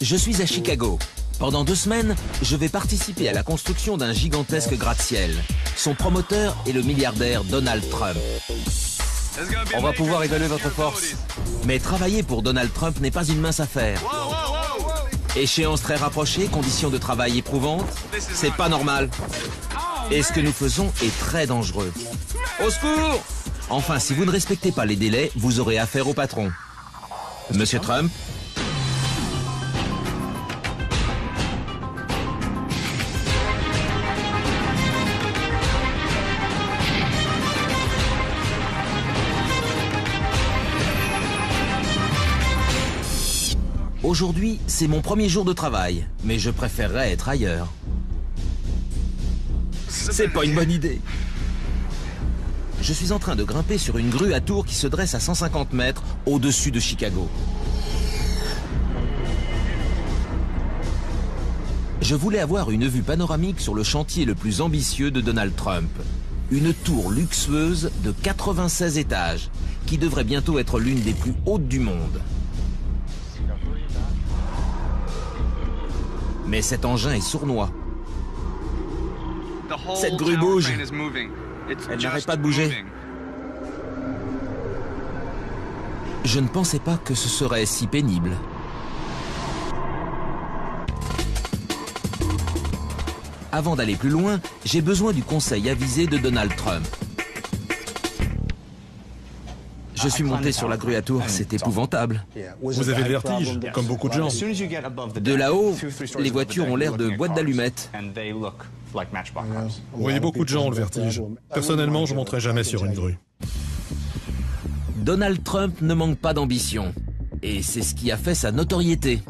Je suis à Chicago. Pendant 2 semaines, je vais participer à la construction d'un gigantesque gratte-ciel. Son promoteur est le milliardaire Donald Trump. On va pouvoir évaluer votre force. Mais travailler pour Donald Trump n'est pas une mince affaire. Échéance très rapprochée, conditions de travail éprouvantes, c'est pas normal. Et ce que nous faisons est très dangereux. Au secours! Enfin, si vous ne respectez pas les délais, vous aurez affaire au patron. Monsieur Trump? Aujourd'hui, c'est mon premier jour de travail, mais je préférerais être ailleurs. C'est pas une bonne idée. Je suis en train de grimper sur une grue à tour qui se dresse à 150 mètres au-dessus de Chicago. Je voulais avoir une vue panoramique sur le chantier le plus ambitieux de Donald Trump. Une tour luxueuse de 96 étages, qui devrait bientôt être l'une des plus hautes du monde. Mais cet engin est sournois. Cette grue bouge. Elle n'arrête pas de bouger. Je ne pensais pas que ce serait si pénible. Avant d'aller plus loin, j'ai besoin du conseil avisé de Donald Trump. Je suis monté sur la grue à tour, c'est épouvant-table. Vous avez le vertige, comme beaucoup de gens. De là-haut, les voitures ont l'air de boîtes d'allumettes. Oui, beaucoup de gens ont le vertige. Personnellement, je ne monterai jamais sur une grue. Donald Trump ne manque pas d'ambition. Et c'est ce qui a fait sa notoriété.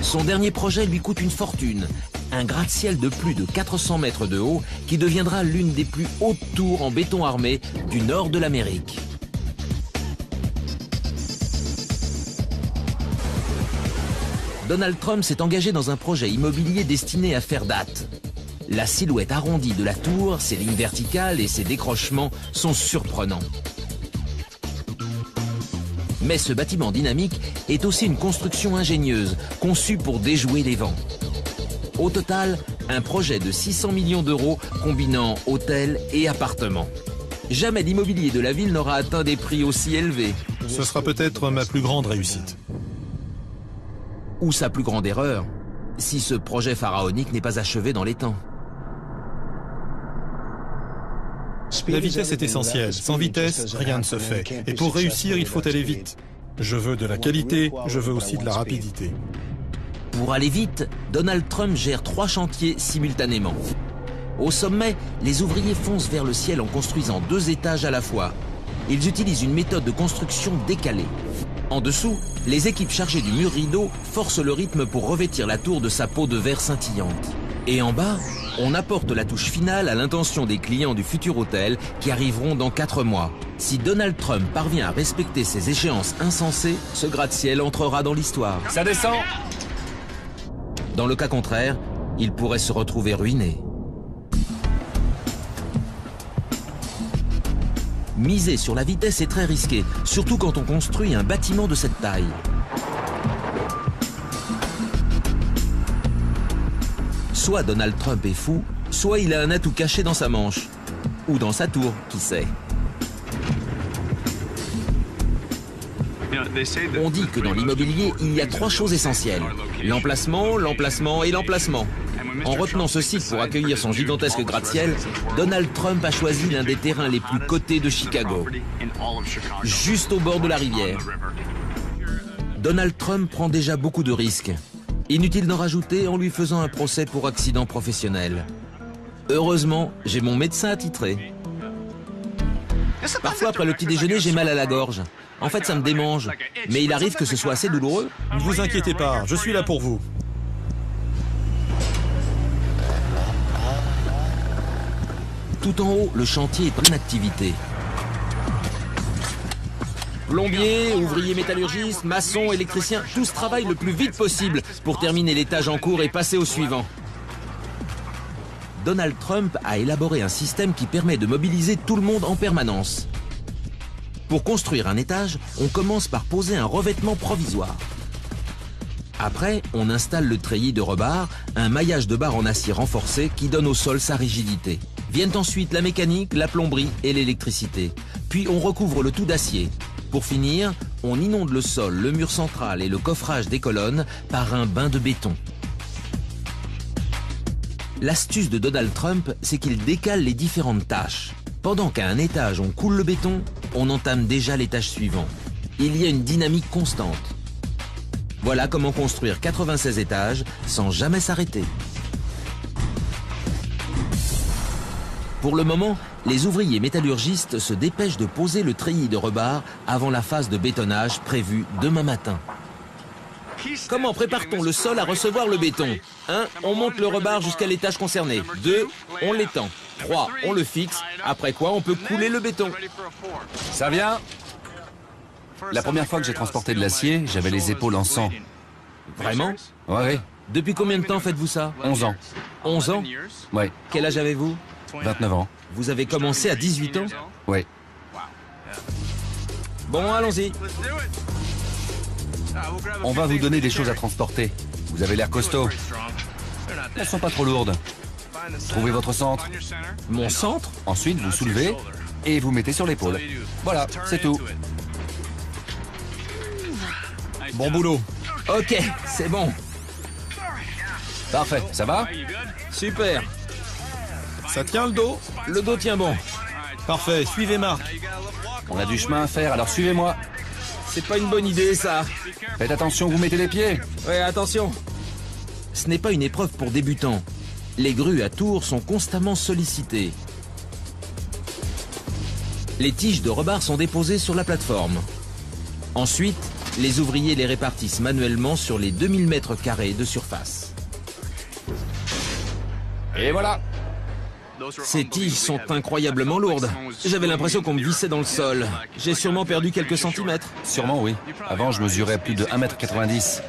Son dernier projet lui coûte une fortune. Un gratte-ciel de plus de 400 mètres de haut qui deviendra l'une des plus hautes tours en béton armé du nord de l'Amérique. Donald Trump s'est engagé dans un projet immobilier destiné à faire date. La silhouette arrondie de la tour, ses lignes verticales et ses décrochements sont surprenants. Mais ce bâtiment dynamique est aussi une construction ingénieuse, conçue pour déjouer les vents. Au total, un projet de 600 millions d'euros combinant hôtels et appartements. Jamais l'immobilier de la ville n'aura atteint des prix aussi élevés. Ce sera peut-être ma plus grande réussite. Ou sa plus grande erreur, si ce projet pharaonique n'est pas achevé dans les temps. La vitesse est essentielle. Sans vitesse, rien ne se fait. Et pour réussir, il faut aller vite. Je veux de la qualité, je veux aussi de la rapidité. Pour aller vite, Donald Trump gère 3 chantiers simultanément. Au sommet, les ouvriers foncent vers le ciel en construisant 2 étages à la fois. Ils utilisent une méthode de construction décalée. En dessous, les équipes chargées du mur rideau forcent le rythme pour revêtir la tour de sa peau de verre scintillante. Et en bas, on apporte la touche finale à l'intention des clients du futur hôtel qui arriveront dans 4 mois. Si Donald Trump parvient à respecter ces échéances insensées, ce gratte-ciel entrera dans l'histoire. Ça descend! Dans le cas contraire, il pourrait se retrouver ruiné. Miser sur la vitesse est très risqué, surtout quand on construit un bâtiment de cette taille. Soit Donald Trump est fou, soit il a un atout caché dans sa manche. Ou dans sa tour, qui sait. On dit que dans l'immobilier, il y a 3 choses essentielles. L'emplacement, l'emplacement et l'emplacement. En retenant ce site pour accueillir son gigantesque gratte-ciel, Donald Trump a choisi l'un des terrains les plus cotés de Chicago, juste au bord de la rivière. Donald Trump prend déjà beaucoup de risques. Inutile d'en rajouter en lui faisant un procès pour accident professionnel. Heureusement, j'ai mon médecin attitré. Parfois, après le petit déjeuner, j'ai mal à la gorge. En fait, ça me démange. Mais il arrive que ce soit assez douloureux. Ne vous inquiétez pas, je suis là pour vous. Tout en haut, le chantier est en activité. Plombiers, ouvriers métallurgistes, maçons, électriciens, tous travaillent le plus vite possible pour terminer l'étage en cours et passer au suivant. Donald Trump a élaboré un système qui permet de mobiliser tout le monde en permanence. Pour construire un étage, on commence par poser un revêtement provisoire. Après, on installe le treillis de rebarre, un maillage de barre en acier renforcé qui donne au sol sa rigidité. Viennent ensuite la mécanique, la plomberie et l'électricité. Puis on recouvre le tout d'acier. Pour finir, on inonde le sol, le mur central et le coffrage des colonnes par un bain de béton. L'astuce de Donald Trump, c'est qu'il décale les différentes tâches. Pendant qu'à un étage on coule le béton, on entame déjà l'étage suivant. Il y a une dynamique constante. Voilà comment construire 96 étages sans jamais s'arrêter. Pour le moment, les ouvriers métallurgistes se dépêchent de poser le treillis de rebarre avant la phase de bétonnage prévue demain matin. Comment prépare-t-on le sol à recevoir le béton? 1. On monte le rebarre jusqu'à l'étage concerné. 2. On l'étend. 3. On le fixe, après quoi on peut couler le béton. Ça vient. La première fois que j'ai transporté de l'acier, j'avais les épaules en sang. Vraiment? Ouais, Depuis combien de temps faites-vous ça? 11 ans. 11 ans? Ouais, Quel âge avez-vous? 29 ans. Vous avez commencé à 18 ans? Ouais. Bon, allons-y. On va vous donner des choses à transporter. Vous avez l'air costaud. Elles sont pas trop lourdes. Trouvez votre centre. Mon centre? Ensuite, vous soulevez et vous mettez sur l'épaule. Voilà, c'est tout. Bon boulot. Ok, c'est bon. Parfait, ça va? Super. Ça tient le dos? Le dos tient bon. Parfait, suivez Marc. On a du chemin à faire, alors suivez-moi. C'est pas une bonne idée, ça. Faites attention, vous mettez les pieds. Ouais, attention. Ce n'est pas une épreuve pour débutants. Les grues à tours sont constamment sollicitées. Les tiges de rebarre sont déposées sur la plateforme. Ensuite, les ouvriers les répartissent manuellement sur les 2000 mètres carrés de surface. Et voilà. Ces tiges sont incroyablement lourdes. J'avais l'impression qu'on me vissait dans le sol. J'ai sûrement perdu quelques centimètres. Sûrement, oui. Avant, je mesurais plus de 1,90 m.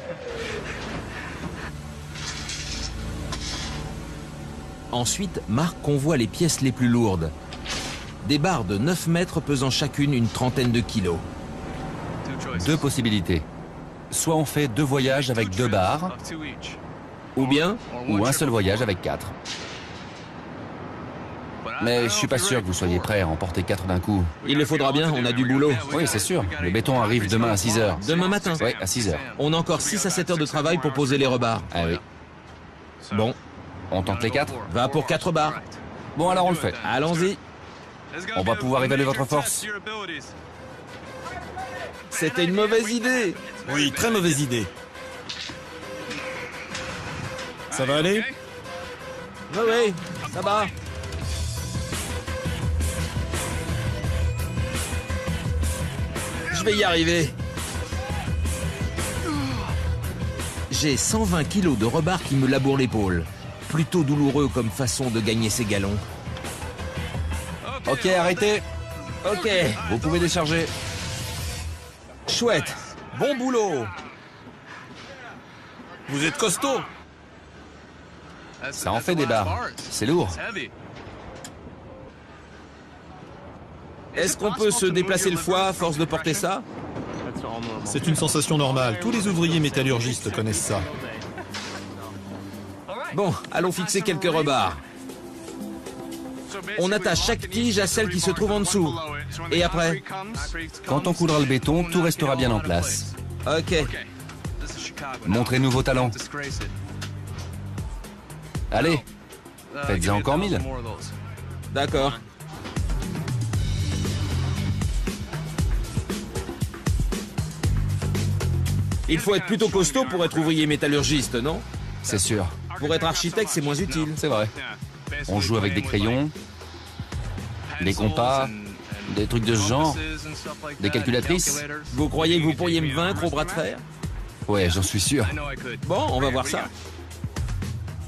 Ensuite, Marc convoie les pièces les plus lourdes. Des barres de 9 mètres pesant chacune une trentaine de kilos. Deux possibilités. Soit on fait 2 voyages avec 2 barres, Ou bien, ou un seul voyage avec 4. Mais je suis pas sûr que vous soyez prêt à en porter 4 d'un coup. il le faudra bien, on a du boulot. Oui, c'est sûr. Le béton arrive demain à 6 h. Demain matin. Oui, à 6 h. On a encore 6 à 7 heures de travail pour poser les rebarres. Ah oui. Bon, On tente les 4? va pour 4 barres. Bon, alors on le fait. Allons-y. On va pouvoir évaluer votre force. C'était une mauvaise idée. Oui, très mauvaise idée. Ça va aller? Oui, oui, ça va. Je vais y arriver. J'ai 120 kilos de rebarre qui me labourent l'épaule. Plutôt douloureux comme façon de gagner ses galons. Ok, arrêtez. Ok, Vous pouvez décharger. chouette. Bon boulot. Vous êtes costaud. Ça en fait des barres. C'est lourd. Est-ce qu'on peut se déplacer le foie à force de porter ça? C'est une sensation normale. Tous les ouvriers métallurgistes connaissent ça. Bon, allons fixer quelques rebarres. On attache chaque tige à celle qui se trouve en dessous. Et après? Quand on coulera le béton, tout restera bien en place. Ok. Montrez-nous vos talents. Allez, faites-en encore 1000. D'accord. Il faut être plutôt costaud pour être ouvrier métallurgiste, non? C'est sûr. Pour être architecte, c'est moins utile. C'est vrai. On joue avec des crayons, des compas, des trucs de ce genre, des calculatrices. Vous croyez que vous pourriez me vaincre au bras de fer? Ouais, j'en suis sûr. Bon, on va voir ça.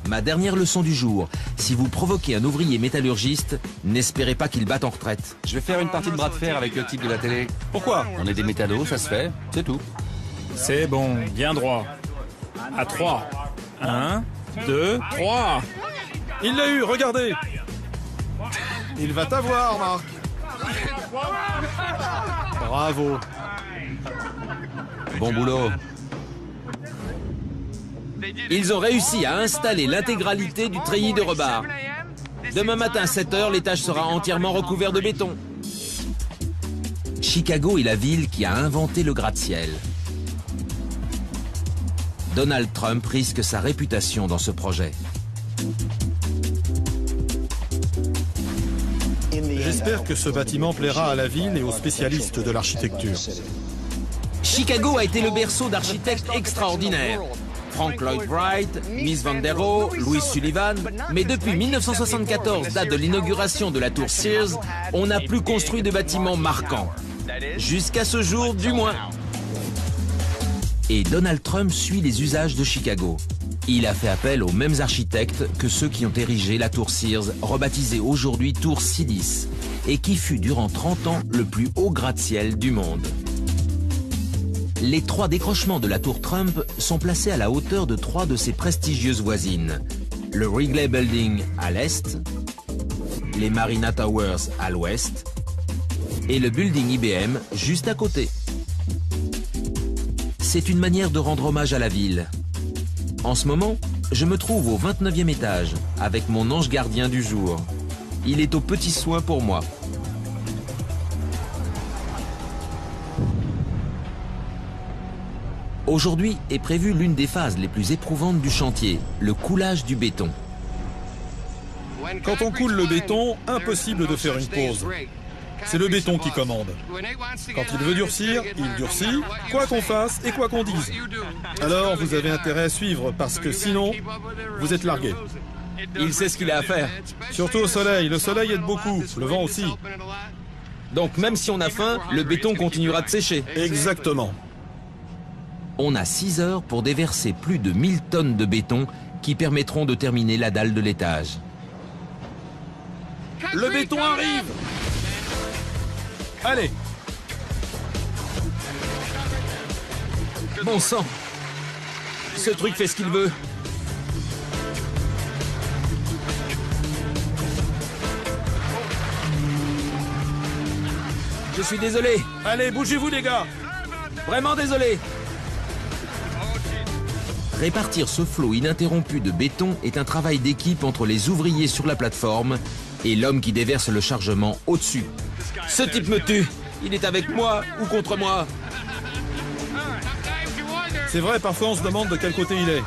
Ma dernière leçon du jour. Si vous provoquez un ouvrier métallurgiste, n'espérez pas qu'il batte en retraite. Je vais faire une partie de bras de fer avec le type de la télé. Pourquoi? On est des métallos, ça se fait, c'est tout. C'est bon, bien droit. À 3. 1, 2, 3. Il l'a eu, regardez. Il va t'avoir, Marc. Bravo. Bon boulot. Ils ont réussi à installer l'intégralité du treillis de rebar. Demain matin, 7 h, l'étage sera entièrement recouvert de béton. Chicago est la ville qui a inventé le gratte-ciel. Donald Trump risque sa réputation dans ce projet. J'espère que ce bâtiment plaira à la ville et aux spécialistes de l'architecture. Chicago a été le berceau d'architectes extraordinaires. Frank Lloyd Wright, Mies van der Rohe, Louis Sullivan. Mais depuis 1974, date de l'inauguration de la tour Sears, on n'a plus construit de bâtiments marquants. Jusqu'à ce jour, du moins. Et Donald Trump suit les usages de Chicago. Il a fait appel aux mêmes architectes que ceux qui ont érigé la tour Sears, rebaptisée aujourd'hui tour Sidis, et qui fut durant 30 ans le plus haut gratte-ciel du monde. Les 3 décrochements de la tour Trump sont placés à la hauteur de 3 de ses prestigieuses voisines. Le Wrigley Building à l'est, les Marina Towers à l'ouest et le building IBM juste à côté. C'est une manière de rendre hommage à la ville. En ce moment, je me trouve au 29e étage avec mon ange gardien du jour. Il est aux petits soins pour moi. Aujourd'hui est prévue l'une des phases les plus éprouvantes du chantier, le coulage du béton. Quand on coule le béton, impossible de faire une pause. C'est le béton qui commande. Quand il veut durcir, il durcit, quoi qu'on fasse et quoi qu'on dise. Alors vous avez intérêt à suivre, parce que sinon, vous êtes largué. Il sait ce qu'il a à faire. Surtout au soleil, le soleil aide beaucoup, le vent aussi. Donc même si on a faim, le béton continuera de sécher. Exactement. On a 6 heures pour déverser plus de 1000 tonnes de béton qui permettront de terminer la dalle de l'étage. Le béton arrive! Allez! Bon sang! Ce truc fait ce qu'il veut. Je suis désolé. Allez, bougez-vous les gars! Vraiment désolé. Répartir ce flot ininterrompu de béton est un travail d'équipe entre les ouvriers sur la plateforme et l'homme qui déverse le chargement au-dessus. Ce type me tue. Il est avec moi ou contre moi. C'est vrai, parfois on se demande de quel côté il est.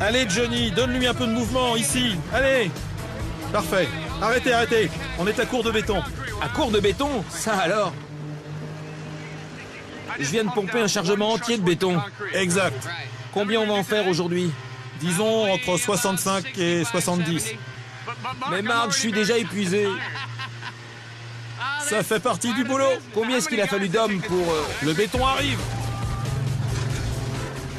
Allez Johnny, donne-lui un peu de mouvement, ici. Allez! Parfait. Arrêtez, arrêtez. On est à court de béton. À court de béton? Ça alors? Je viens de pomper un chargement entier de béton. Exact. Combien on va en faire aujourd'hui? Disons entre 65 et 70. Mais Marc, je suis déjà épuisé. Ça fait partie du boulot. Combien est-ce qu'il a fallu d'hommes pour... Le béton arrive.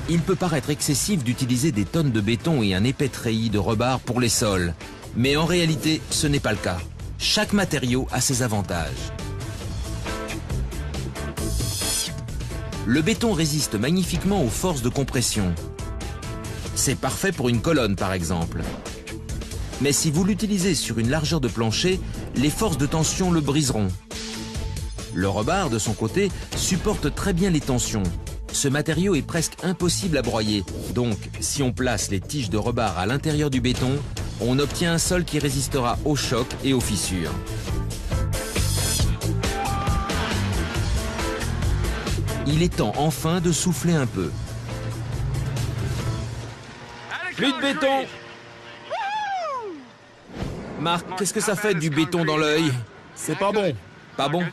Il peut paraître excessif d'utiliser des tonnes de béton et un épais treillis de rebar pour les sols. Mais en réalité, ce n'est pas le cas. Chaque matériau a ses avantages. Le béton résiste magnifiquement aux forces de compression. C'est parfait pour une colonne, par exemple. Mais si vous l'utilisez sur une largeur de plancher, les forces de tension le briseront. Le rebar, de son côté, supporte très bien les tensions. Ce matériau est presque impossible à broyer. Donc, si on place les tiges de rebar à l'intérieur du béton, on obtient un sol qui résistera aux chocs et aux fissures. Il est temps enfin de souffler un peu. Plus de béton! Marc, qu'est-ce que ça fait du béton dans l'œil? C'est pas bon. Pas bon?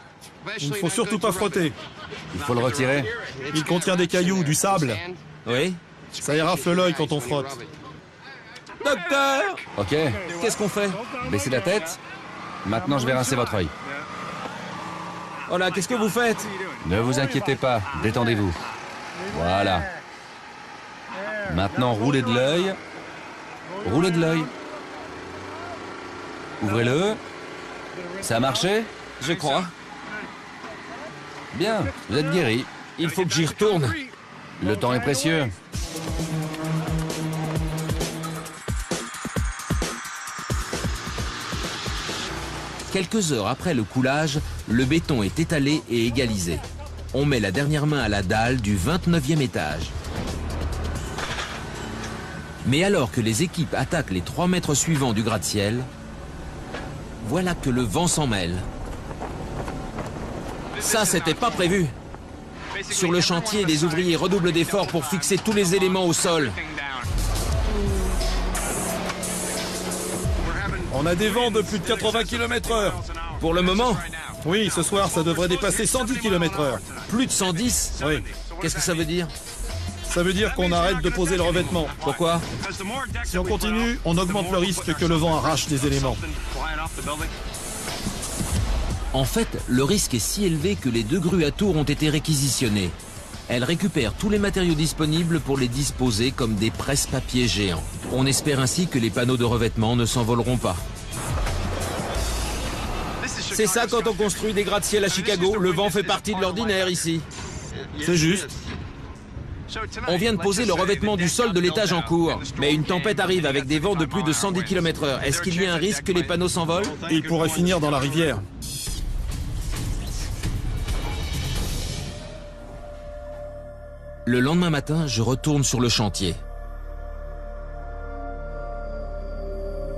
Il ne faut surtout pas frotter. Il faut le retirer. Il contient des cailloux, du sable. Oui? Ça érafle l'œil quand on frotte. Docteur! Ok, Qu'est-ce qu'on fait? baissez la tête. Maintenant, je vais rincer votre œil. Oh là, qu'est-ce que vous faites? Ne vous inquiétez pas, détendez-vous. Voilà. Maintenant, roulez de l'œil. Roulez de l'œil. Ouvrez-le. Ça a marché? Je crois. Bien, vous êtes guéri. Il faut que j'y retourne. Le temps est précieux. Quelques heures après le coulage, le béton est étalé et égalisé. On met la dernière main à la dalle du 29e étage. Mais alors que les équipes attaquent les 3 mètres suivants du gratte-ciel, voilà que le vent s'en mêle. Ça, c'était pas prévu. Sur le chantier, les ouvriers redoublent d'efforts pour fixer tous les éléments au sol. On a des vents de plus de 80 km/h. Pour le moment, Oui, ce soir, ça devrait dépasser 110 km/h. plus de 110. Oui, Qu'est-ce que ça veut dire? ça veut dire qu'on arrête de poser le revêtement. Pourquoi? Si on continue, on augmente le risque que le vent arrache des éléments. En fait, le risque est si élevé que les 2 grues à tour ont été réquisitionnées. Elles récupèrent tous les matériaux disponibles pour les disposer comme des presse-papiers géants. On espère ainsi que les panneaux de revêtement ne s'envoleront pas. C'est ça quand on construit des gratte-ciel à Chicago, le vent fait partie de l'ordinaire ici. C'est juste. On vient de poser le revêtement du sol de l'étage en cours, mais une tempête arrive avec des vents de plus de 110 km/h. Est-ce qu'il y a un risque que les panneaux s'envolent? Il pourrait finir dans la rivière. Le lendemain matin, je retourne sur le chantier.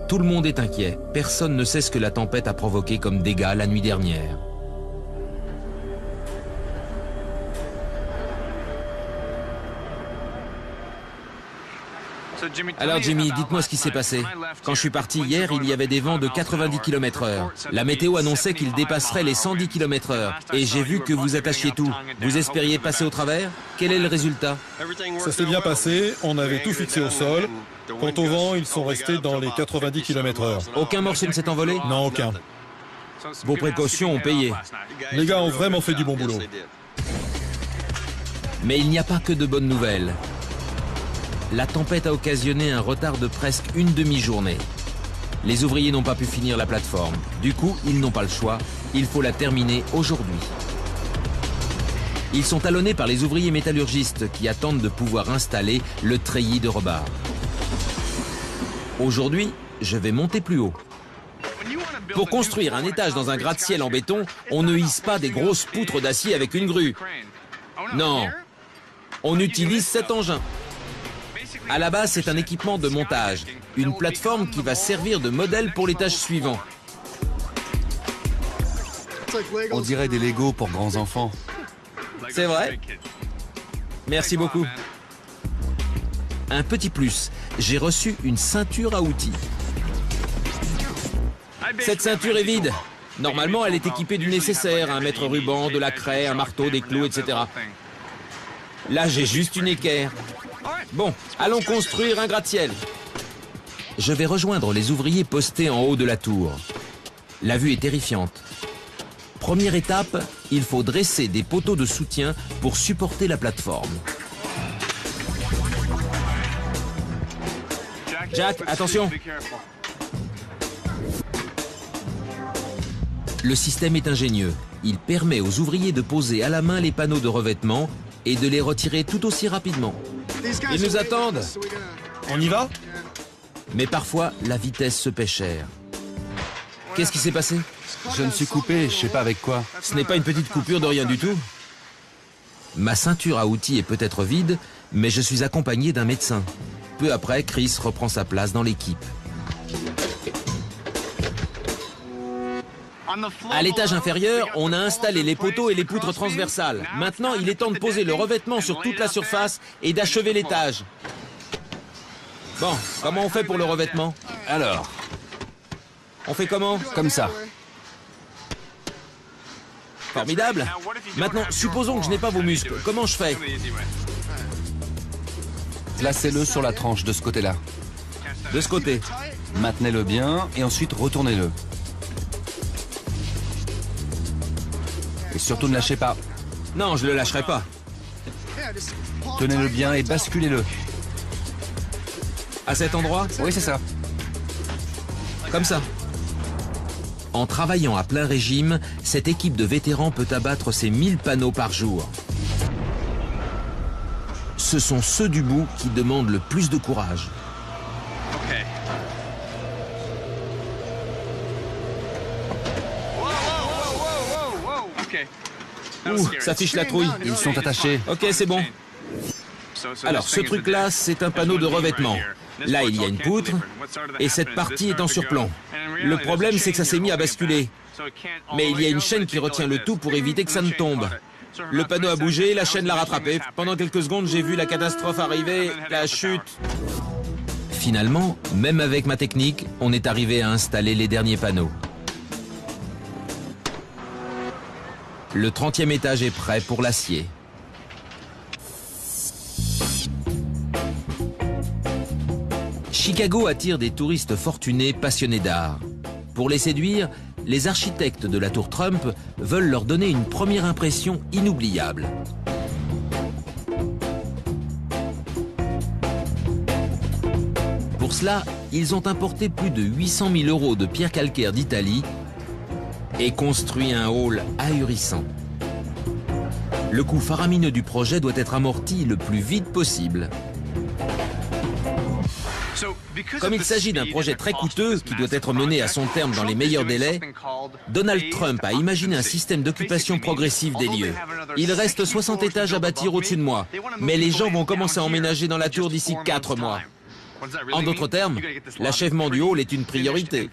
Tout le monde est inquiet. Personne ne sait ce que la tempête a provoqué comme dégâts la nuit dernière. Alors Jimmy, dites-moi ce qui s'est passé. Quand je suis parti hier, il y avait des vents de 90 km/h. La météo annonçait qu'ils dépasseraient les 110 km/h. Et j'ai vu que vous attachiez tout. Vous espériez passer au travers? Quel est le résultat? Ça s'est bien passé, on avait tout fixé au sol. Quant au vent, ils sont restés dans les 90 km/h. Aucun morceau ne s'est envolé? Non, aucun. Vos précautions ont payé. Les gars ont vraiment fait du bon boulot. Mais il n'y a pas que de bonnes nouvelles. La tempête a occasionné un retard de presque une demi-journée. Les ouvriers n'ont pas pu finir la plateforme. Du coup, ils n'ont pas le choix. Il faut la terminer aujourd'hui. Ils sont talonnés par les ouvriers métallurgistes qui attendent de pouvoir installer le treillis de rebar. Aujourd'hui, je vais monter plus haut. Pour construire un étage dans un gratte-ciel en béton, on ne hisse pas des grosses poutres d'acier avec une grue. Non, on utilise cet engin. À la base, c'est un équipement de montage, une plateforme qui va servir de modèle pour l'étage suivant. On dirait des Lego pour grands enfants. C'est vrai? Merci beaucoup. Un petit plus, j'ai reçu une ceinture à outils. Cette ceinture est vide. Normalement, elle est équipée du nécessaire, un mètre ruban, de la craie, un marteau, des clous, etc. Là, j'ai juste une équerre. Bon, allons construire un gratte-ciel. Je vais rejoindre les ouvriers postés en haut de la tour. La vue est terrifiante. Première étape, il faut dresser des poteaux de soutien pour supporter la plateforme. Jack, attention! Le système est ingénieux. Il permet aux ouvriers de poser à la main les panneaux de revêtement et de les retirer tout aussi rapidement. Ils nous attendent. On y va? Mais parfois, la vitesse se paie cher. Qu'est-ce qui s'est passé? Je me suis coupé, je sais pas avec quoi. Ce n'est pas une petite coupure de rien du tout. Ma ceinture à outils est peut-être vide, mais je suis accompagné d'un médecin. Peu après, Chris reprend sa place dans l'équipe. À l'étage inférieur, on a installé les poteaux et les poutres transversales. Maintenant, il est temps de poser le revêtement sur toute la surface et d'achever l'étage. Bon, comment on fait pour le revêtement? Alors, On fait comment? comme ça. Formidable. Maintenant, supposons que je n'ai pas vos muscles. Comment je fais? Placez-le sur la tranche de ce côté-là. De ce côté. Maintenez-le bien et ensuite retournez-le. Et surtout ne lâchez pas. Non, je ne le lâcherai pas. Tenez-le bien et basculez-le. À cet endroit? Oui, c'est ça. Comme ça. En travaillant à plein régime, cette équipe de vétérans peut abattre ses 1000 panneaux par jour. Ce sont ceux du bout qui demandent le plus de courage. Ouh, ça fiche la trouille. Ils sont attachés. Ok, c'est bon. Alors, ce truc-là, c'est un panneau de revêtement. Là, il y a une poutre, et cette partie est en surplomb. Le problème, c'est que ça s'est mis à basculer. Mais il y a une chaîne qui retient le tout pour éviter que ça ne tombe. Le panneau a bougé, la chaîne l'a rattrapé. Pendant quelques secondes, j'ai vu la catastrophe arriver, la chute. Finalement, même avec ma technique, on est arrivé à installer les derniers panneaux. Le 30e étage est prêt pour l'acier. Chicago attire des touristes fortunés passionnés d'art. Pour les séduire, les architectes de la tour Trump veulent leur donner une première impression inoubliable. Pour cela, ils ont importé plus de 800 000 € de pierre calcaire d'Italie et construit un hall ahurissant. Le coût faramineux du projet doit être amorti le plus vite possible. Comme il s'agit d'un projet très coûteux qui doit être mené à son terme dans les meilleurs délais, Donald Trump a imaginé un système d'occupation progressive des lieux. Il reste 60 étages à bâtir au-dessus de moi, mais les gens vont commencer à emménager dans la tour d'ici 4 mois. En d'autres termes, l'achèvement du hall est une priorité.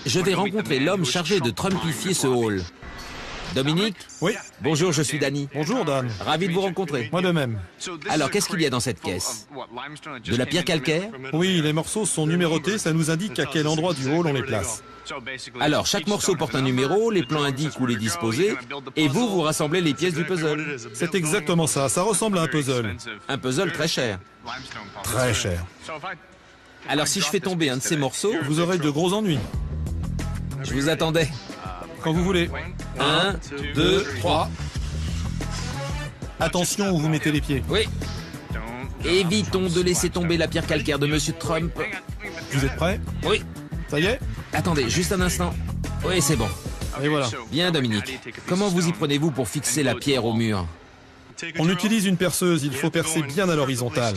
Je vais rencontrer l'homme chargé de Trumpifier ce hall. Dominique? Oui. Bonjour, je suis Danny. Bonjour Dan. Ravi de vous rencontrer. Moi de même. Alors, qu'est-ce qu'il y a dans cette caisse? De la pierre calcaire? Oui, les morceaux sont numérotés, ça nous indique à quel endroit du hall on les place. Alors, chaque morceau porte un numéro, les plans indiquent où les disposer, et vous rassemblez les pièces du puzzle. C'est exactement ça, ça ressemble à un puzzle. Un puzzle très cher. Très cher. Alors, si je fais tomber un de ces morceaux, Vous aurez de gros ennuis. je vous attendais. Quand vous voulez. 1, 2, 3. Attention où vous mettez les pieds. Oui. Évitons de laisser tomber la pierre calcaire de Monsieur Trump. Vous êtes prêts? Oui. Ça y est? Attendez, juste un instant. Oui, c'est bon. Et voilà. Bien, Dominique. Comment vous y prenez-vous pour fixer la pierre au mur? On utilise une perceuse, il faut percer bien à l'horizontale.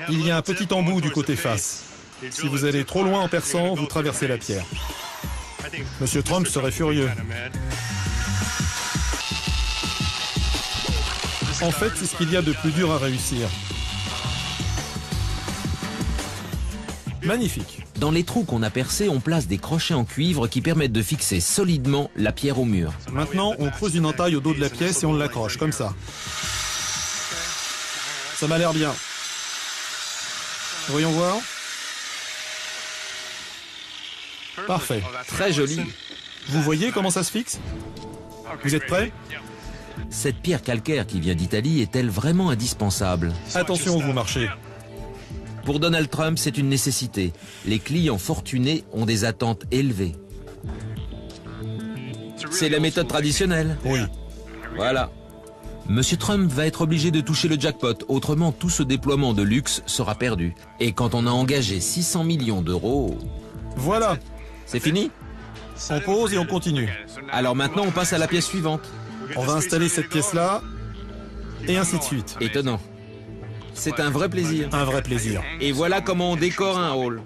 Il y a un petit embout du côté face. Si vous allez trop loin en perçant, vous traversez la pierre. Monsieur Trump serait furieux. En fait, c'est ce qu'il y a de plus dur à réussir. Magnifique. Dans les trous qu'on a percés, on place des crochets en cuivre qui permettent de fixer solidement la pierre au mur. Maintenant, on creuse une entaille au dos de la pièce et on l'accroche, comme ça. Ça m'a l'air bien. Voyons voir. Parfait. Très joli. Vous voyez comment ça se fixe? Vous êtes prêts? Cette pierre calcaire qui vient d'Italie est-elle vraiment indispensable? Attention où vous marchez. Pour Donald Trump, c'est une nécessité. Les clients fortunés ont des attentes élevées. C'est la méthode traditionnelle. Oui. Voilà. Monsieur Trump va être obligé de toucher le jackpot, autrement tout ce déploiement de luxe sera perdu. Et quand on a engagé 600 millions d'euros... Voilà. C'est fini? On pose et on continue. Alors maintenant, on passe à la pièce suivante. On va installer cette pièce-là, et ainsi de suite. Étonnant. C'est un vrai plaisir. Un vrai plaisir. Et voilà comment on décore un hall.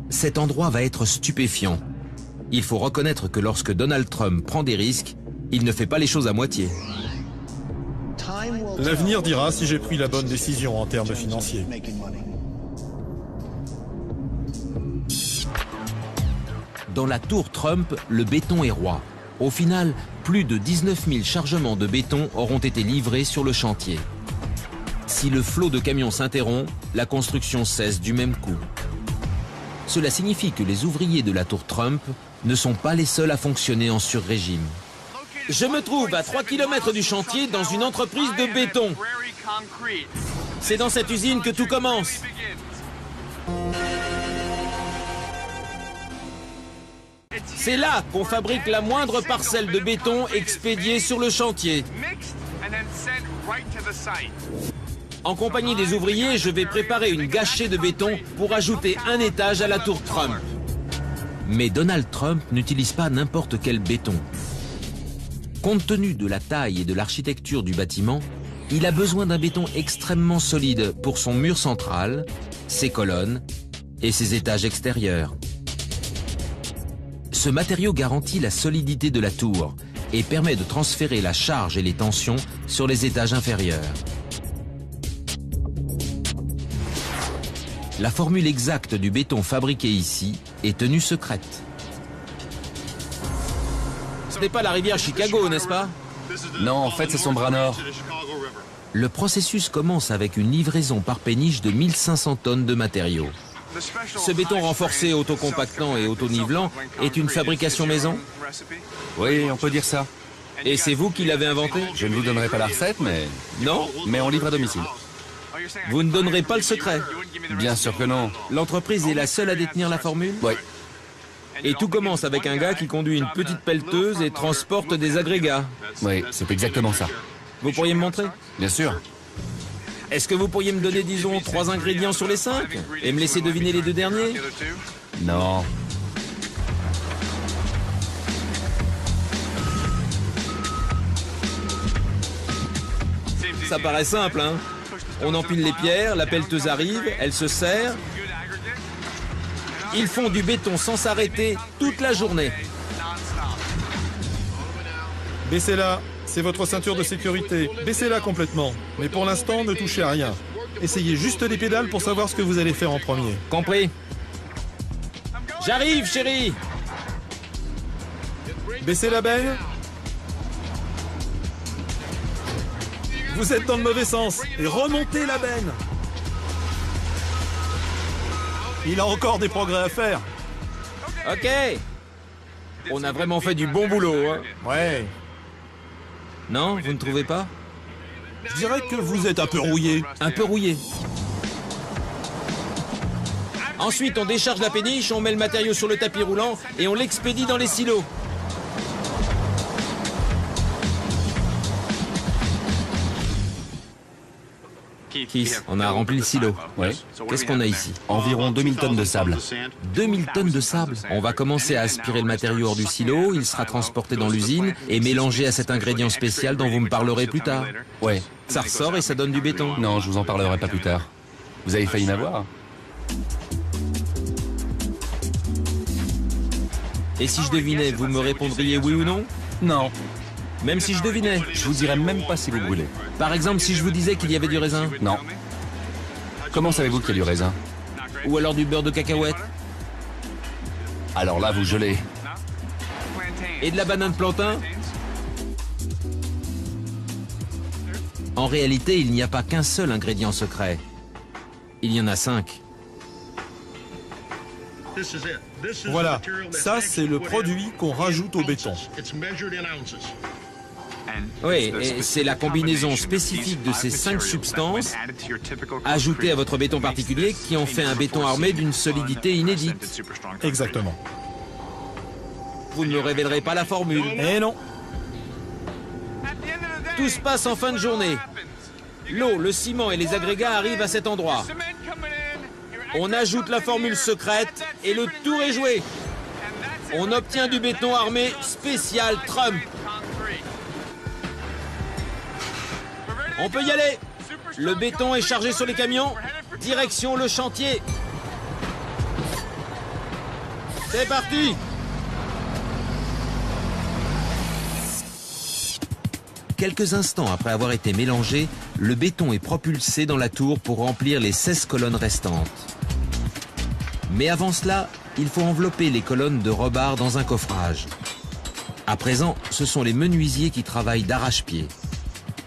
Cet endroit va être stupéfiant. Il faut reconnaître que lorsque Donald Trump prend des risques, il ne fait pas les choses à moitié. L'avenir dira si j'ai pris la bonne décision en termes financiers. Dans la tour Trump, le béton est roi. Au final, plus de 19 000 chargements de béton auront été livrés sur le chantier. Si le flot de camions s'interrompt, la construction cesse du même coup. Cela signifie que les ouvriers de la tour Trump ne sont pas les seuls à fonctionner en sur-régime. Je me trouve à 3 km du chantier dans une entreprise de béton. C'est dans cette usine que tout commence. C'est là qu'on fabrique la moindre parcelle de béton expédiée sur le chantier. En compagnie des ouvriers, je vais préparer une gâchée de béton pour ajouter un étage à la tour Trump. Mais Donald Trump n'utilise pas n'importe quel béton. Compte tenu de la taille et de l'architecture du bâtiment, il a besoin d'un béton extrêmement solide pour son mur central, ses colonnes et ses étages extérieurs. Ce matériau garantit la solidité de la tour et permet de transférer la charge et les tensions sur les étages inférieurs. La formule exacte du béton fabriqué ici est tenue secrète. Ce n'est pas la rivière Chicago, n'est-ce pas? Non, en fait, c'est son bras nord. Le processus commence avec une livraison par péniche de 1500 tonnes de matériaux. Ce béton renforcé, autocompactant et autonivelant est une fabrication maison? Oui, on peut dire ça. Et c'est vous qui l'avez inventé? Je ne vous donnerai pas la recette, mais Non? on livre à domicile. Vous ne donnerez pas le secret? Bien sûr que non. L'entreprise est la seule à détenir la formule? Oui. Et tout commence avec un gars qui conduit une petite pelleteuse et transporte des agrégats. Oui, c'est exactement ça. Vous pourriez me montrer? Bien sûr. Est-ce que vous pourriez me donner, disons, 3 ingrédients sur les 5 et me laisser deviner les 2 derniers? Non. Ça paraît simple, hein? On empile les pierres, la pelleteuse arrive, elle se serre. Ils font du béton sans s'arrêter toute la journée. Baissez-la, c'est votre ceinture de sécurité. Baissez-la complètement. Mais pour l'instant, ne touchez à rien. Essayez juste les pédales pour savoir ce que vous allez faire en premier. Compris? J'arrive, chérie! Baissez la benne. Vous êtes dans le mauvais sens. Et remontez la benne. Il a encore des progrès à faire. Ok! On a vraiment fait du bon boulot, hein? Ouais. Non, vous ne trouvez pas? Je dirais que vous êtes un peu rouillé. Un peu rouillé. Ensuite, on décharge la péniche, on met le matériau sur le tapis roulant et on l'expédie dans les silos. Keith, on a rempli le silo. Ouais. Qu'est-ce qu'on a ici? Environ 2000 tonnes de sable. 2000 tonnes de sable. On va commencer à aspirer le matériau hors du silo, il sera transporté dans l'usine et mélangé à cet ingrédient spécial dont vous me parlerez plus tard. Ouais. Ça ressort et ça donne du béton. Non, je vous en parlerai pas plus tard. Vous avez failli m'avoir. Et si je devinais, vous me répondriez oui ou non? Non. Même si je devinais? Je vous dirai même pas si vous brûlez. Par exemple, si je vous disais qu'il y avait du raisin? Non. Comment savez-vous qu'il y a du raisin? Ou alors du beurre de cacahuète? Alors là, vous gelez. Et de la banane plantain? En réalité, il n'y a pas qu'un seul ingrédient secret. Il y en a 5. Voilà, ça c'est le produit qu'on rajoute au béton. Oui, et c'est la combinaison spécifique de ces 5 substances ajoutées à votre béton particulier qui en fait un béton armé d'une solidité inédite. Exactement. Vous ne me révélerez pas la formule. Eh non. Tout se passe en fin de journée. L'eau, le ciment et les agrégats arrivent à cet endroit. On ajoute la formule secrète et le tour est joué. On obtient du béton armé spécial Trump. On peut y aller. Le béton est chargé sur les camions. Direction le chantier. C'est parti. Quelques instants après avoir été mélangé, le béton est propulsé dans la tour pour remplir les 16 colonnes restantes. Mais avant cela, il faut envelopper les colonnes de rebar dans un coffrage. À présent, ce sont les menuisiers qui travaillent d'arrache-pied.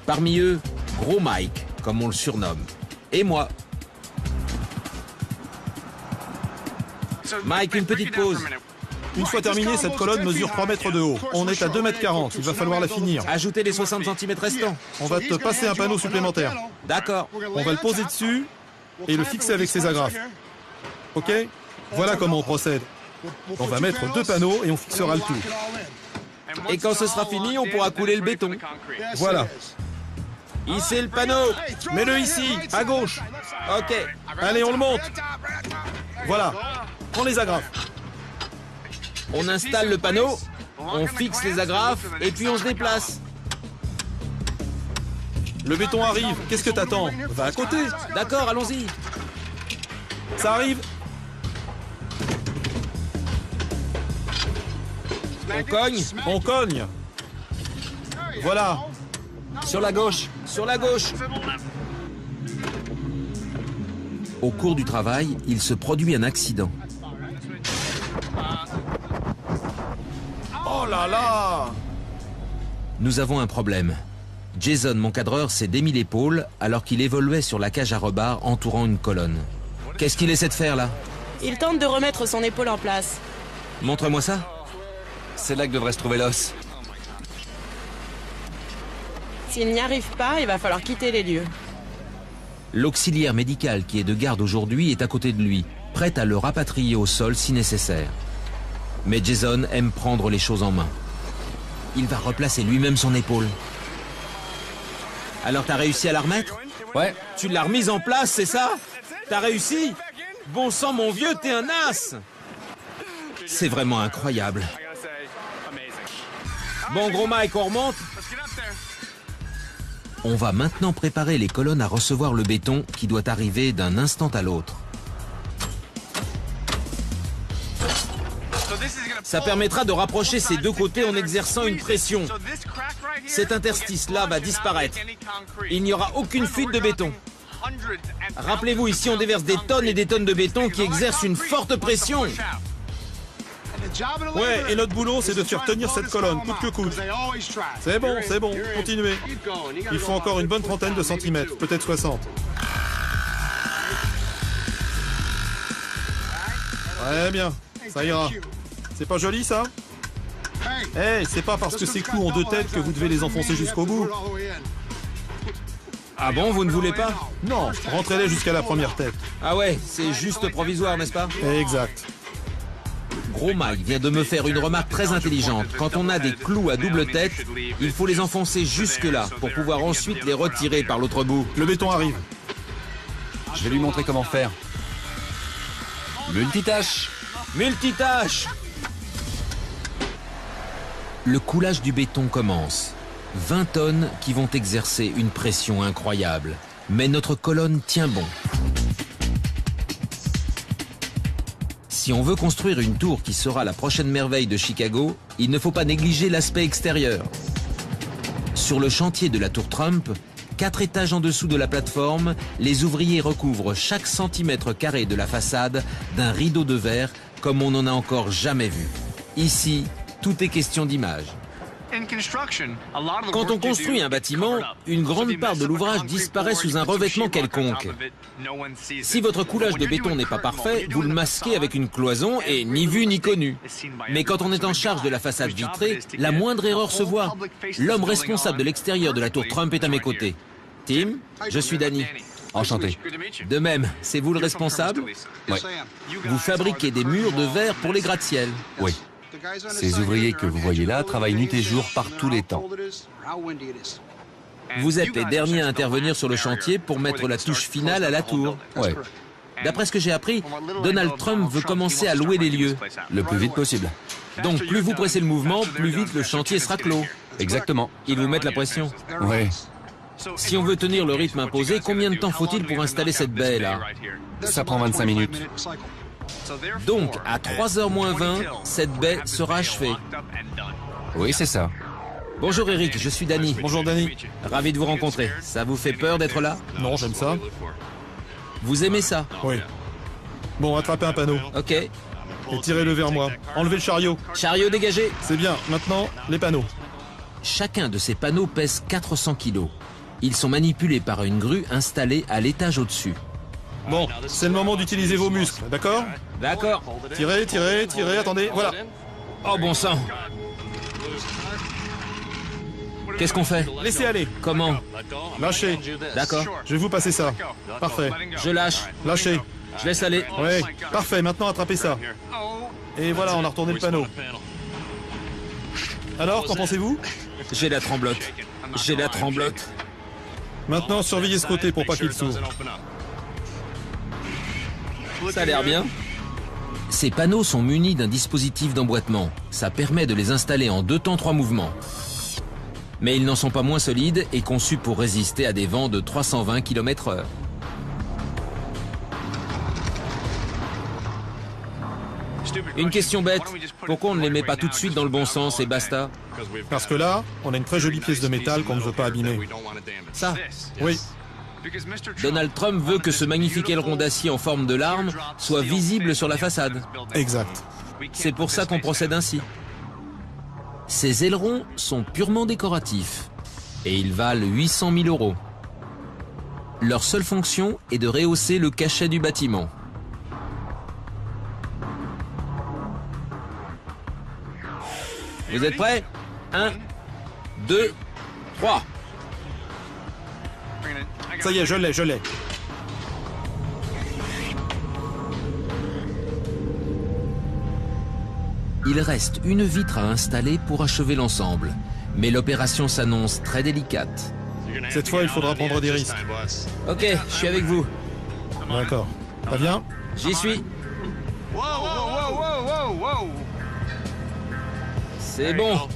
Parmi eux, Gros Mike, comme on le surnomme, et moi. Mike, une petite pause. Une fois terminée, cette colonne mesure 3 mètres de haut. On est à 2,40 m. Il va falloir la finir. Ajoutez les 60 cm restants. On va te passer un panneau supplémentaire. D'accord. On va le poser dessus et le fixer avec ses agrafes. Ok? Voilà comment on procède. On va mettre 2 panneaux et on fixera le tout. Et quand ce sera fini, on pourra couler le béton. Voilà. Hissez le panneau. Mets-le ici, à gauche. Ok. Allez, on le monte. Voilà. Prends les agrafes. On installe le panneau, on fixe les agrafes et puis on se déplace. Le béton arrive. Qu'est-ce que t'attends? Va à côté. D'accord, allons-y. Ça arrive. On cogne. On cogne. Voilà. Sur la gauche. Sur la gauche. Au cours du travail, il se produit un accident. Oh là là! Nous avons un problème. Jason, mon cadreur, s'est démis l'épaule alors qu'il évoluait sur la cage à rebar entourant une colonne. Qu'est-ce qu'il essaie de faire là? Il tente de remettre son épaule en place. Montre-moi ça. C'est là que devrait se trouver l'os. S'il n'y arrive pas, il va falloir quitter les lieux. L'auxiliaire médical qui est de garde aujourd'hui est à côté de lui, prêt à le rapatrier au sol si nécessaire. Mais Jason aime prendre les choses en main. Il va replacer lui-même son épaule. Alors t'as réussi à la remettre? Ouais, Tu l'as remise en place, c'est ça? T'as réussi? Bon sang mon vieux, t'es un as! C'est vraiment incroyable. Bon gros Mike, on remonte? On va maintenant préparer les colonnes à recevoir le béton qui doit arriver d'un instant à l'autre. Ça permettra de rapprocher ces deux côtés en exerçant une pression. Cet interstice-là va disparaître. Il n'y aura aucune fuite de béton. Rappelez-vous, ici on déverse des tonnes et des tonnes de béton qui exercent une forte pression. Ouais, et notre boulot, c'est de faire tenir cette colonne, coûte que coûte. C'est bon, continuez. Il faut encore une bonne trentaine de centimètres, peut-être 60. Très bien, ça ira. C'est pas joli, ça? Hey, c'est pas parce que ces clous ont deux têtes que vous devez les enfoncer jusqu'au bout. Ah bon, vous ne voulez pas? Non, rentrez-les jusqu'à la première tête. Ah ouais, c'est juste provisoire, n'est-ce pas? Exact. Gros Mike vient de me faire une remarque très intelligente. Quand on a des clous à double tête, il faut les enfoncer jusque-là pour pouvoir ensuite les retirer par l'autre bout. Le béton arrive. je vais lui montrer comment faire. Multitâche. Multitâche! Le coulage du béton commence. 20 tonnes qui vont exercer une pression incroyable. Mais notre colonne tient bon. Si on veut construire une tour qui sera la prochaine merveille de Chicago, il ne faut pas négliger l'aspect extérieur. Sur le chantier de la tour Trump, 4 étages en dessous de la plateforme, les ouvriers recouvrent chaque centimètre carré de la façade d'un rideau de verre comme on n'en a encore jamais vu. Ici, tout est question d'image. Quand on construit un bâtiment, une grande part de l'ouvrage disparaît sous un revêtement quelconque. Si votre coulage de béton n'est pas parfait, vous le masquez avec une cloison et ni vu ni connu. Mais quand on est en charge de la façade vitrée, la moindre erreur se voit. L'homme responsable de l'extérieur de la tour Trump est à mes côtés. Tim, je suis Danny. Enchanté. De même, c'est vous le responsable? Ouais. Vous fabriquez des murs de verre pour les gratte-ciel. Oui. Ces ouvriers que vous voyez là travaillent nuit et jour par tous les temps. Vous êtes les derniers à intervenir sur le chantier pour mettre la touche finale à la tour. Ouais, D'après ce que j'ai appris, Donald Trump veut commencer à louer les lieux. le plus vite possible. Donc plus vous pressez le mouvement, plus vite le chantier sera clos. Exactement. Ils vous mettent la pression. Ouais. Si on veut tenir le rythme imposé, combien de temps faut-il pour installer cette baie là? Ça prend 25 minutes. Donc à 3h moins 20, cette baie sera achevée. Oui, c'est ça. Bonjour Eric, je suis Danny. Bonjour Danny. Ravi de vous rencontrer. Ça vous fait peur d'être là? Non, j'aime ça. Vous aimez ça? Oui. Bon, attrapez un panneau Ok. et tirez-le vers moi. Enlevez le chariot. Chariot dégagé. C'est bien. Maintenant, les panneaux. Chacun de ces panneaux pèse 400 kilos. Ils sont manipulés par une grue installée à l'étage au-dessus. Bon, c'est le moment d'utiliser vos muscles, d'accord? D'accord. Tirez, tirez, tirez, attendez, voilà. Oh bon sang. Qu'est-ce qu'on fait? Laissez aller. Comment? Lâchez. D'accord. Je vais vous passer ça. Parfait. Je lâche. Lâchez. Je laisse aller. Ouais, parfait, maintenant attrapez ça. Et voilà, on a retourné le panneau. Alors, qu'en pensez-vous? J'ai la tremblote. J'ai la tremblote. Maintenant, surveillez ce côté pour pas qu'il s'ouvre. Ça a l'air bien. Ces panneaux sont munis d'un dispositif d'emboîtement. Ça permet de les installer en 2 temps 3 mouvements. Mais ils n'en sont pas moins solides et conçus pour résister à des vents de 320 km/h. Une question bête. Pourquoi on ne les met pas tout de suite dans le bon sens et basta? Parce que là, on a une très jolie pièce de métal qu'on ne veut pas abîmer. Ça? Oui. Donald Trump veut que ce magnifique aileron d'acier en forme de larme soit visible sur la façade. Exact. C'est pour ça qu'on procède ainsi. Ces ailerons sont purement décoratifs et ils valent 800 000 €. Leur seule fonction est de rehausser le cachet du bâtiment. Vous êtes prêts? 1, 2, 3. Ça y est, je l'ai. Il reste une vitre à installer pour achever l'ensemble. Mais l'opération s'annonce très délicate. Cette fois, il faudra prendre des risques. Ok, je suis avec vous. D'accord. Ça vient? J'y suis. C'est bon.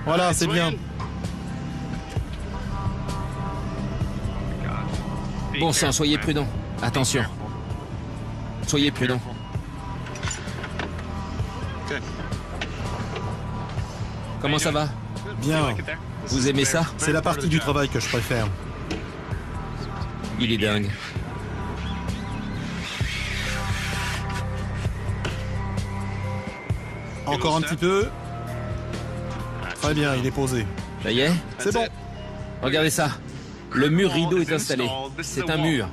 Voilà, c'est bien. Bon sang, soyez prudents. Attention. Soyez prudents. Comment ça va? Bien. Vous aimez ça? C'est la partie du travail que je préfère. Il est dingue. Encore un petit peu. Très bien, il est posé. Ça y est? C'est bon. Regardez ça. Le mur rideau est installé. C'est un mur.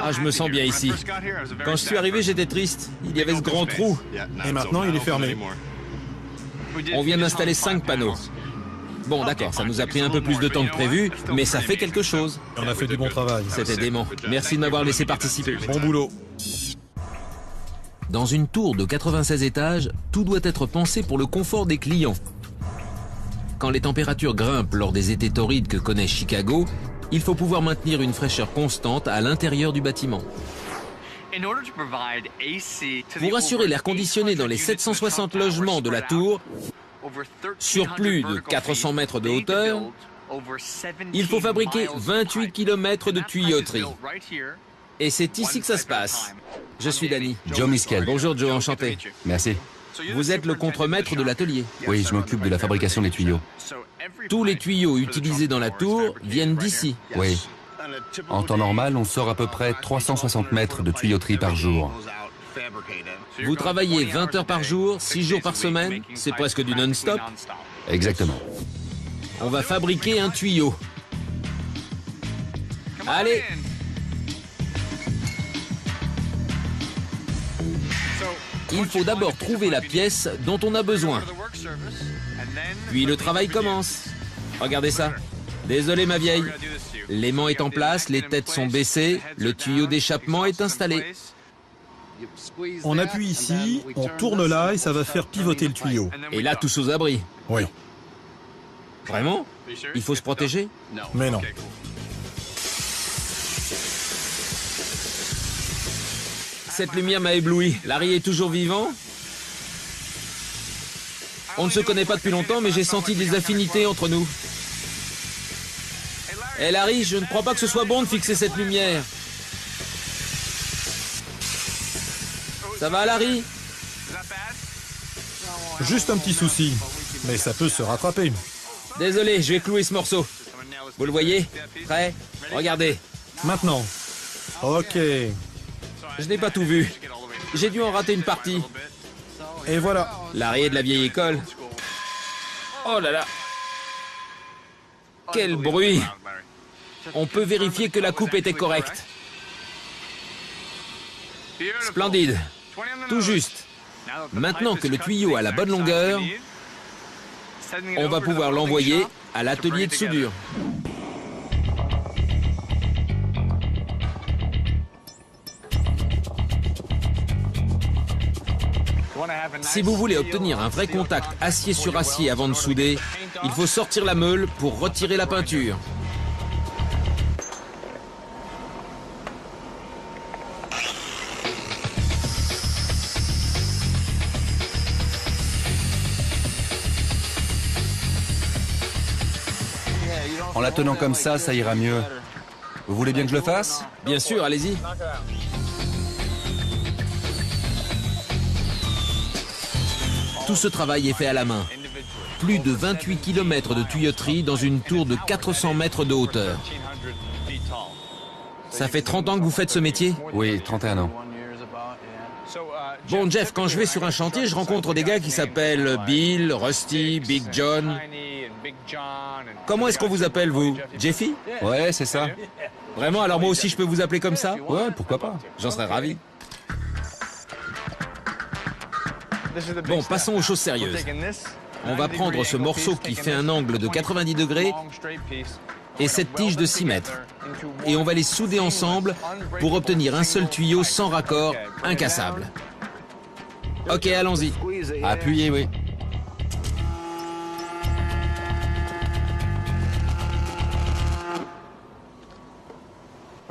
Ah, je me sens bien ici. Quand je suis arrivé, j'étais triste. Il y avait ce grand trou. Et maintenant, il est fermé. On vient d'installer 5 panneaux. Bon, d'accord, ça nous a pris un peu plus de temps que prévu, mais ça fait quelque chose. On a fait du bon travail. C'était dément. Merci de m'avoir laissé participer. Bon boulot. Dans une tour de 96 étages, tout doit être pensé pour le confort des clients. Quand les températures grimpent lors des étés torrides que connaît Chicago, il faut pouvoir maintenir une fraîcheur constante à l'intérieur du bâtiment. Pour assurer l'air conditionné dans les 760 logements de la tour, sur plus de 400 mètres de hauteur, il faut fabriquer 28 km de tuyauterie. Et c'est ici que ça se passe. Je suis Danny. Joe Miskel. Bonjour Joe, enchanté. Merci. Vous êtes le contremaître de l'atelier. Oui, je m'occupe de la fabrication des tuyaux. Tous les tuyaux utilisés dans la tour viennent d'ici. Oui. En temps normal, on sort à peu près 360 mètres de tuyauterie par jour. Vous travaillez 20 heures par jour, 6 jours par semaine, c'est presque du non-stop. Exactement. On va fabriquer un tuyau. Allez! Il faut d'abord trouver la pièce dont on a besoin. Puis le travail commence. Regardez ça. Désolé ma vieille. L'aimant est en place, les têtes sont baissées, le tuyau d'échappement est installé. On appuie ici, on tourne là et ça va faire pivoter le tuyau. Et là, tous aux abris. Oui, Vraiment? Il faut se protéger? mais non. Cette lumière m'a ébloui. Larry est toujours vivant? On ne se connaît pas depuis longtemps, mais j'ai senti des affinités entre nous. Hé Larry, je ne crois pas que ce soit bon de fixer cette lumière. Ça va Larry? Juste un petit souci, mais ça peut se rattraper. Désolé, je vais clouer ce morceau. Vous le voyez? Prêt? Regardez. Maintenant. Ok. Je n'ai pas tout vu. J'ai dû en rater une partie. Et voilà. Larry est de la vieille école. Oh là là. Quel bruit. On peut vérifier que la coupe était correcte. Splendide. Tout juste. Maintenant que le tuyau a la bonne longueur, on va pouvoir l'envoyer à l'atelier de soudure. Si vous voulez obtenir un vrai contact acier sur acier avant de souder, il faut sortir la meule pour retirer la peinture. En la tenant comme ça ira mieux. Vous voulez bien que je le fasse? Bien sûr, allez-y. Tout ce travail est fait à la main. plus de 28 km de tuyauterie dans une tour de 400 mètres de hauteur. Ça fait 30 ans que vous faites ce métier? Oui, 31 ans. Bon, Jeff, quand je vais sur un chantier, je rencontre des gars qui s'appellent Bill, Rusty, Big John. Comment est-ce qu'on vous appelle, vous? Jeffy? Ouais, c'est ça. Vraiment? Alors moi aussi, je peux vous appeler comme ça? Ouais, pourquoi pas. J'en serais ravi. Bon, passons aux choses sérieuses. On va prendre ce morceau qui fait un angle de 90 degrés et cette tige de 6 mètres. Et on va les souder ensemble pour obtenir un seul tuyau sans raccord, incassable. Ok, allons-y. Appuyez, oui.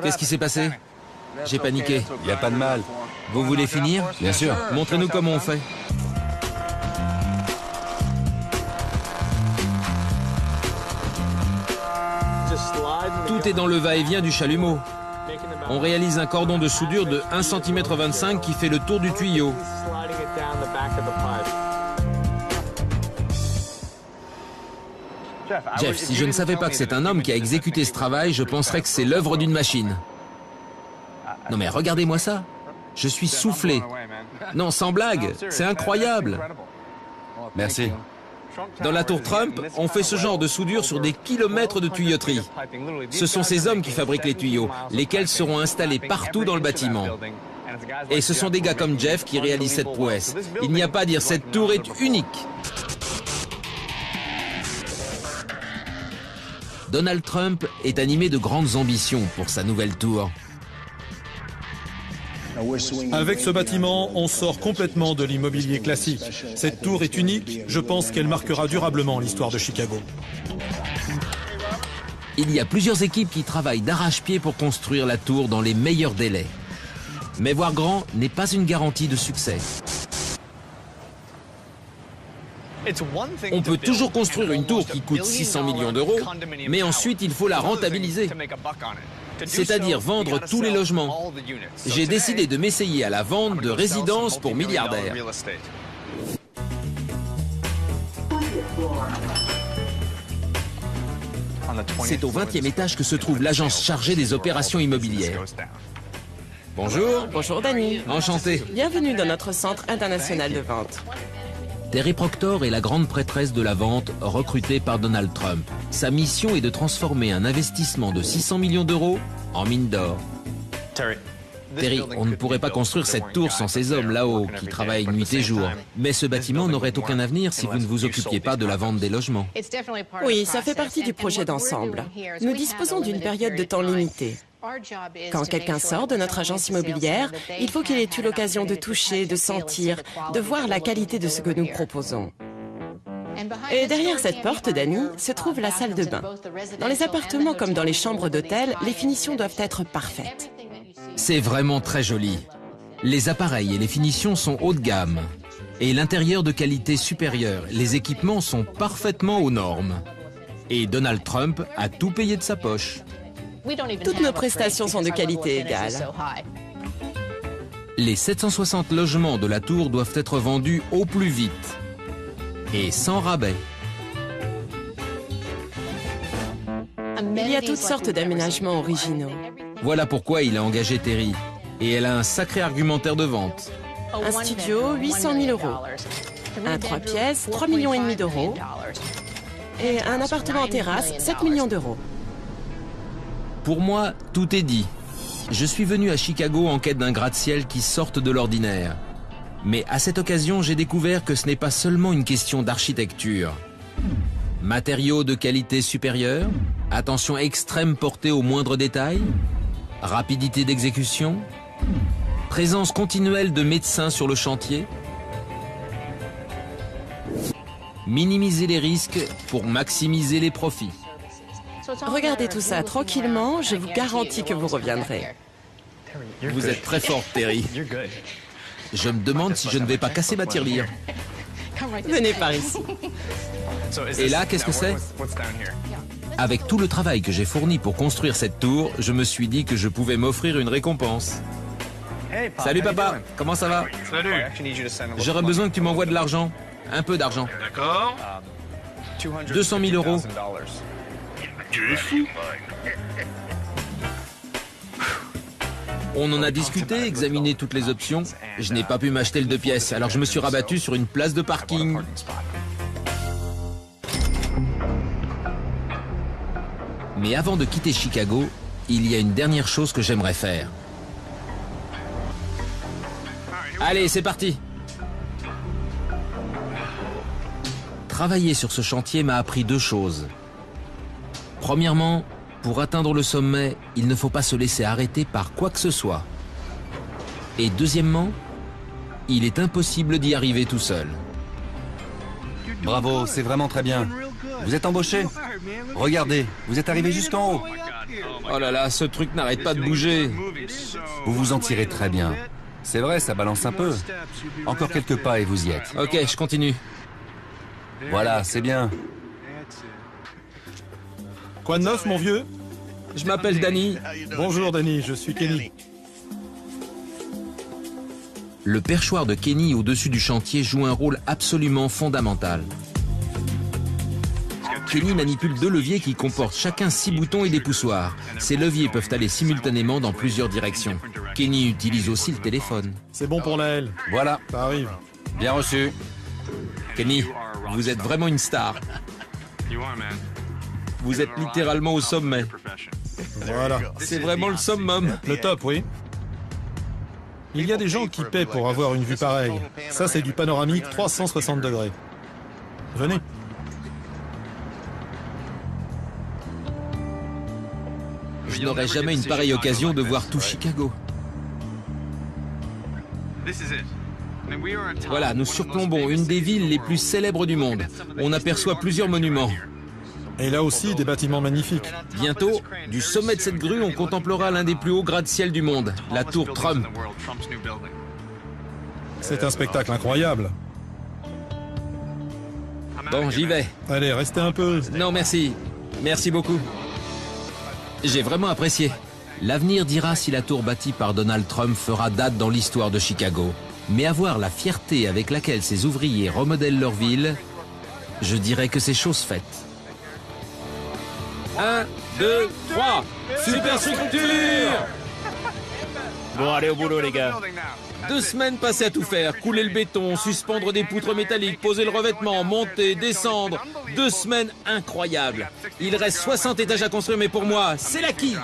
Qu'est-ce qui s'est passé? J'ai paniqué. Il n'y a pas de mal. Vous voulez finir? Bien sûr. Montrez-nous comment on fait. Tout est dans le va-et-vient du chalumeau. On réalise un cordon de soudure de 1,25 cm qui fait le tour du tuyau. Jeff, si je ne savais pas que c'est un homme qui a exécuté ce travail, je penserais que c'est l'œuvre d'une machine. Non mais regardez-moi ça. Je suis soufflé. Non, sans blague, c'est incroyable. Merci. Dans la tour Trump, on fait ce genre de soudure sur des kilomètres de tuyauterie. Ce sont ces hommes qui fabriquent les tuyaux, lesquels seront installés partout dans le bâtiment. Et ce sont des gars comme Jeff qui réalisent cette prouesse. Il n'y a pas à dire, cette tour est unique. Donald Trump est animé de grandes ambitions pour sa nouvelle tour. Avec ce bâtiment, on sort complètement de l'immobilier classique. Cette tour est unique, je pense qu'elle marquera durablement l'histoire de Chicago. Il y a plusieurs équipes qui travaillent d'arrache-pied pour construire la tour dans les meilleurs délais. Mais voir grand n'est pas une garantie de succès. On peut toujours construire une tour qui coûte 600 millions d'euros, mais ensuite il faut la rentabiliser. C'est-à-dire vendre tous les logements. J'ai décidé de m'essayer à la vente de résidences pour milliardaires. C'est au 20e étage que se trouve l'agence chargée des opérations immobilières. Bonjour. Bonjour Danny. Enchanté. Bienvenue dans notre centre international de vente. Terry Proctor est la grande prêtresse de la vente recrutée par Donald Trump. Sa mission est de transformer un investissement de 600 millions d'euros en mine d'or. Terry, on ne pourrait pas construire cette tour sans ces hommes là-haut qui travaillent nuit et jour. Mais ce bâtiment n'aurait aucun avenir si vous ne vous occupiez pas de la vente des logements. Oui, ça fait partie du projet d'ensemble. Nous disposons d'une période de temps limitée. Quand quelqu'un sort de notre agence immobilière, il faut qu'il ait eu l'occasion de toucher, de sentir, de voir la qualité de ce que nous proposons. Et derrière cette porte, Danny, se trouve la salle de bain. Dans les appartements comme dans les chambres d'hôtel, les finitions doivent être parfaites. C'est vraiment très joli. Les appareils et les finitions sont haut de gamme. Et l'intérieur de qualité supérieure. Les équipements sont parfaitement aux normes. Et Donald Trump a tout payé de sa poche. Toutes nos prestations sont de qualité égale. Les 760 logements de la tour doivent être vendus au plus vite. Et sans rabais. Il y a toutes sortes d'aménagements originaux. Voilà pourquoi il a engagé Terry. Et elle a un sacré argumentaire de vente. Un studio, 800 000 euros. Un 3 pièces, 3,5 millions d'euros. Et un appartement en terrasse, 7 millions d'euros. Pour moi, tout est dit. Je suis venu à Chicago en quête d'un gratte-ciel qui sorte de l'ordinaire. Mais à cette occasion, j'ai découvert que ce n'est pas seulement une question d'architecture. Matériaux de qualité supérieure, attention extrême portée aux moindres détails, rapidité d'exécution, présence continuelle de médecins sur le chantier, minimiser les risques pour maximiser les profits. Regardez tout ça tranquillement, je vous garantis que vous reviendrez. Vous êtes très forte, Terry. Je me demande si je ne vais pas casser ma tirelire. Venez par ici. Et là, qu'est-ce que c'est? Avec tout le travail que j'ai fourni pour construire cette tour, je me suis dit que je pouvais m'offrir une récompense. Salut papa, comment ça va? Salut. J'aurais besoin que tu m'envoies de l'argent. Un peu d'argent. D'accord. 200 000 euros. On en a discuté, examiné toutes les options. Je n'ai pas pu m'acheter le 2 pièces, alors je me suis rabattu sur une place de parking. Mais avant de quitter Chicago, il y a une dernière chose que j'aimerais faire. Allez, c'est parti! Travailler sur ce chantier m'a appris 2 choses. Premièrement, pour atteindre le sommet, il ne faut pas se laisser arrêter par quoi que ce soit. Et deuxièmement, il est impossible d'y arriver tout seul. Bravo, c'est vraiment très bien. Vous êtes embauché? Regardez, vous êtes arrivé jusqu'en haut. Oh là là, ce truc n'arrête pas de bouger. Vous vous en tirez très bien. C'est vrai, ça balance un peu. Encore quelques pas et vous y êtes. Ok, je continue. Voilà, c'est bien. Quoi de neuf, mon vieux? Je m'appelle Danny. Bonjour, Danny, je suis Kenny. Le perchoir de Kenny au-dessus du chantier joue un rôle absolument fondamental. Kenny manipule 2 leviers qui comportent chacun 6 boutons et des poussoirs. Ces leviers peuvent aller simultanément dans plusieurs directions. Kenny utilise aussi le téléphone. C'est bon pour la L. Voilà, Ça arrive. bien reçu. Kenny, vous êtes vraiment une star. Vous êtes littéralement au sommet. Voilà. C'est vraiment le summum. Le top, oui. Il y a des gens qui paient pour avoir une vue pareille. Ça, c'est du panoramique 360 degrés. Venez. Je n'aurais jamais une pareille occasion de voir tout Chicago. Voilà, nous surplombons une des villes les plus célèbres du monde. On aperçoit plusieurs monuments. Et là aussi, des bâtiments magnifiques. Bientôt, du sommet de cette grue, on contemplera l'un des plus hauts gratte-ciel du monde, la tour Trump. C'est un spectacle incroyable. Bon, j'y vais. Allez, restez un peu. Non, merci. Merci beaucoup. J'ai vraiment apprécié. L'avenir dira si la tour bâtie par Donald Trump fera date dans l'histoire de Chicago. Mais avoir la fierté avec laquelle ces ouvriers remodèlent leur ville, je dirais que c'est chose faite. 1, 2, 3. Superstructure! Bon, allez au boulot, les gars. 2 semaines passées à tout faire, couler le béton, suspendre des poutres métalliques, poser le revêtement, monter, descendre. 2 semaines incroyables. Il reste 60 étages à construire, mais pour moi, c'est la quille.